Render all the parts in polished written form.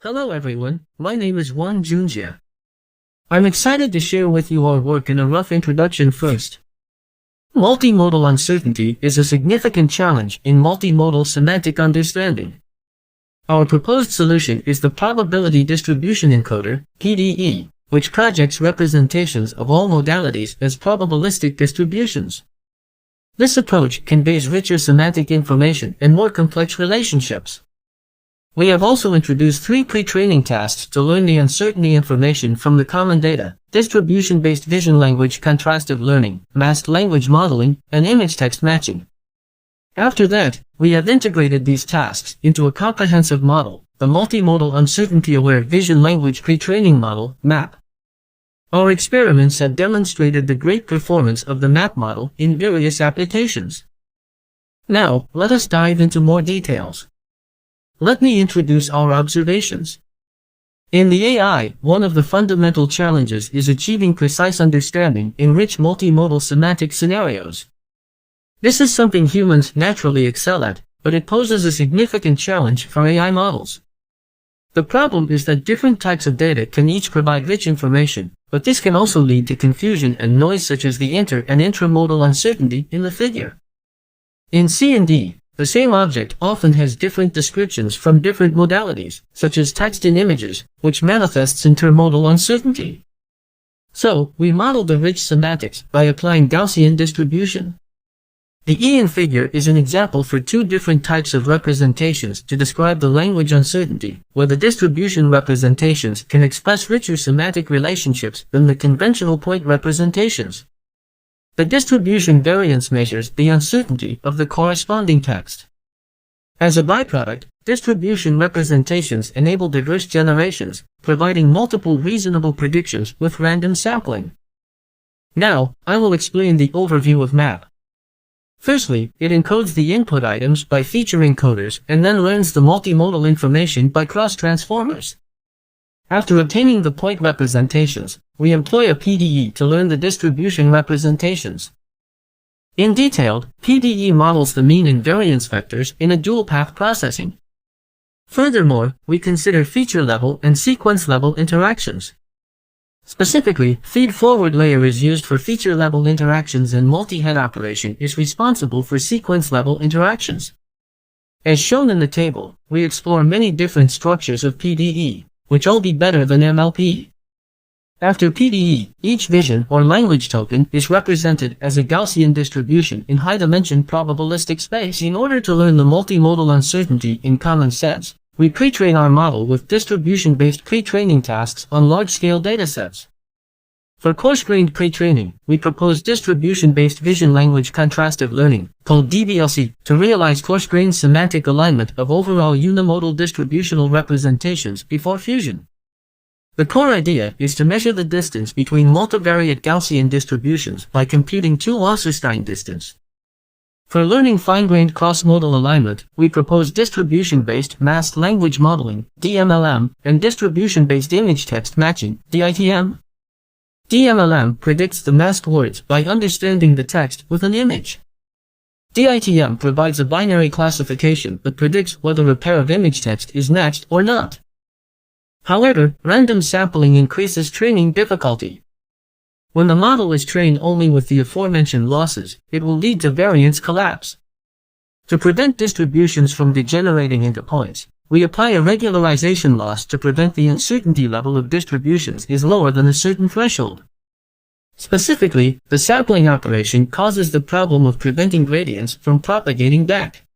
Hello everyone, my name is Juan Junjia. I'm excited to share with you our work in a rough introduction first. Multimodal uncertainty is a significant challenge in multimodal semantic understanding. Our proposed solution is the Probability Distribution Encoder, PDE, which projects representations of all modalities as probabilistic distributions. This approach conveys richer semantic information and more complex relationships. We have also introduced 3 pre-training tasks to learn the uncertainty information from the common data: distribution-based vision language contrastive learning, masked language modeling, and image-text matching. After that, we have integrated these tasks into a comprehensive model, the Multimodal Uncertainty-Aware Vision Language Pre-Training Model, MAP. Our experiments have demonstrated the great performance of the MAP model in various applications. Now, let us dive into more details. Let me introduce our observations. In the AI, one of the fundamental challenges is achieving precise understanding in rich multimodal semantic scenarios. This is something humans naturally excel at, but it poses a significant challenge for AI models. The problem is that different types of data can each provide rich information, but this can also lead to confusion and noise such as the inter- and intramodal uncertainty in the figure. In C&D, the same object often has different descriptions from different modalities, such as text and images, which manifests intermodal uncertainty. So, we modeled the rich semantics by applying Gaussian distribution. The EN figure is an example for 2 different types of representations to describe the language uncertainty, where the distribution representations can express richer semantic relationships than the conventional point representations. The distribution variance measures the uncertainty of the corresponding text. As a byproduct, distribution representations enable diverse generations, providing multiple reasonable predictions with random sampling. Now, I will explain the overview of MAP. Firstly, it encodes the input items by feature encoders and then learns the multimodal information by cross-transformers. After obtaining the point representations, we employ a PDE to learn the distribution representations. In detail, PDE models the mean and variance vectors in a dual-path processing. Furthermore, we consider feature-level and sequence-level interactions. Specifically, feed-forward layer is used for feature-level interactions and multi-head operation is responsible for sequence-level interactions. As shown in the table, we explore many different structures of PDE, which all be better than MLP. After PDE, each vision or language token is represented as a Gaussian distribution in high-dimension probabilistic space. In order to learn the multimodal uncertainty in common sense, we pre-train our model with distribution-based pre-training tasks on large-scale datasets. For coarse-grained pre-training, we propose distribution-based vision language contrastive learning, called DVLC, to realize coarse-grained semantic alignment of overall unimodal distributional representations before fusion. The core idea is to measure the distance between multivariate Gaussian distributions by computing 2 Wasserstein distance. For learning fine-grained cross-modal alignment, we propose distribution-based masked language modeling, DMLM, and distribution-based image-text matching, DITM. DMLM predicts the masked words by understanding the text with an image. DITM provides a binary classification that predicts whether a pair of image text is matched or not. However, random sampling increases training difficulty. When the model is trained only with the aforementioned losses, it will lead to variance collapse. To prevent distributions from degenerating into points, we apply a regularization loss to prevent the uncertainty level of distributions is lower than a certain threshold. Specifically, the sampling operation causes the problem of preventing gradients from propagating back.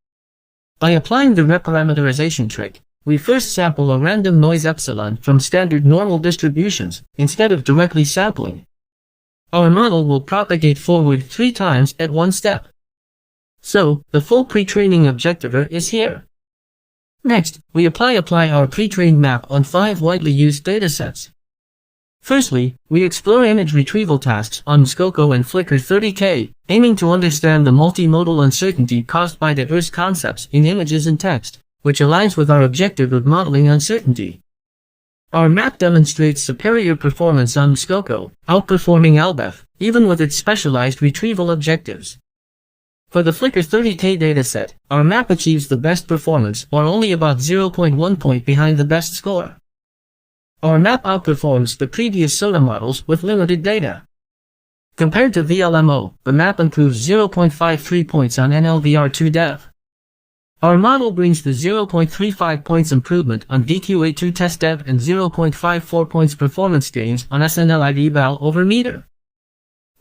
By applying the reparameterization trick, we first sample a random noise epsilon from standard normal distributions, instead of directly sampling. Our model will propagate forward 3 times at one step. So, the full pre-training objectiver is here. Next, we apply our pre-trained map on 5 widely used datasets. Firstly, we explore image retrieval tasks on Skoko and Flickr 30K, aiming to understand the multimodal uncertainty caused by diverse concepts in images and text, which aligns with our objective of modeling uncertainty. Our map demonstrates superior performance on Skoko, outperforming Albef, even with its specialized retrieval objectives. For the Flickr 30K dataset, our map achieves the best performance or only about 0.1 point behind the best score. Our map outperforms the previous SOTA models with limited data. Compared to VLMO, the map improves 0.53 points on NLVR2 dev. Our model brings the 0.35 points improvement on DQA2 test dev and 0.54 points performance gains on SNLID val over meter.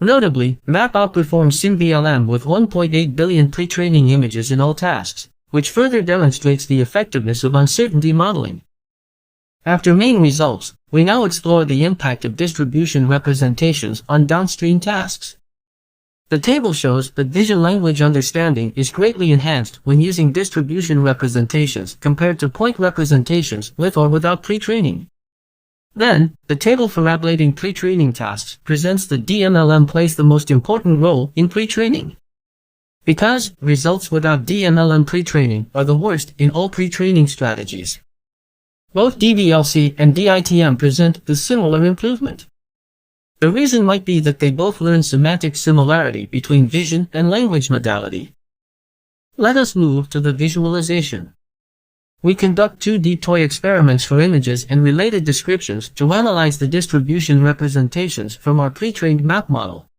Notably, map outperforms SimVLM with 1.8 billion pre-training images in all tasks, which further demonstrates the effectiveness of uncertainty modeling. After main results, we now explore the impact of distribution representations on downstream tasks. The table shows that vision language understanding is greatly enhanced when using distribution representations compared to point representations with or without pre-training. Then, the table for ablating pre-training tasks presents that DMLM plays the most important role in pre-training. Because results without DMLM pre-training are the worst in all pre-training strategies. Both DVLC and DITM present the similar improvement. The reason might be that they both learn semantic similarity between vision and language modality. Let us move to the visualization. We conduct two deep toy experiments for images and related descriptions to analyze the distribution representations from our pre-trained map model.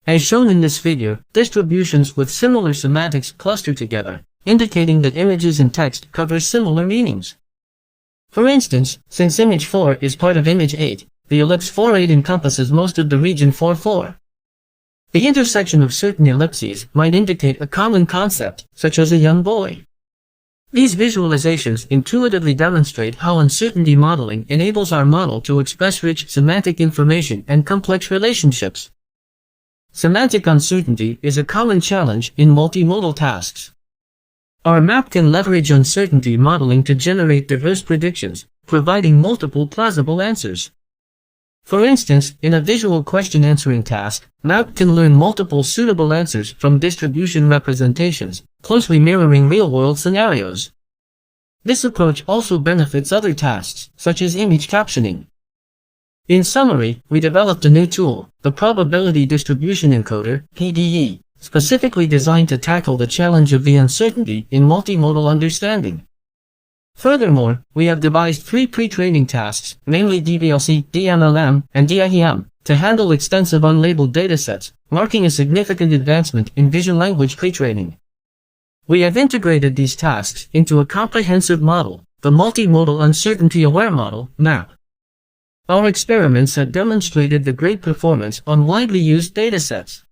As shown in this figure, distributions with similar semantics cluster together, indicating that images and text cover similar meanings. For instance, since image 4 is part of image 8, the ellipse 4.8 encompasses most of the region 4.4. The intersection of certain ellipses might indicate a common concept, such as a young boy. These visualizations intuitively demonstrate how uncertainty modeling enables our model to express rich semantic information and complex relationships. Semantic uncertainty is a common challenge in multimodal tasks. Our map can leverage uncertainty modeling to generate diverse predictions, providing multiple plausible answers. For instance, in a visual question answering task, map can learn multiple suitable answers from distribution representations, closely mirroring real-world scenarios. This approach also benefits other tasks, such as image captioning. In summary, we developed a new tool, the Probability Distribution Encoder, PDE, specifically designed to tackle the challenge of the uncertainty in multimodal understanding. Furthermore, we have devised 3 pre-training tasks, namely DVLC, DMLM, and DITM, to handle extensive unlabeled datasets, marking a significant advancement in vision language pre-training. We have integrated these tasks into a comprehensive model, the Multimodal Uncertainty-Aware Model, MAP. Our experiments have demonstrated the great performance on widely used datasets.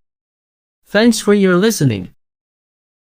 Thanks for your listening.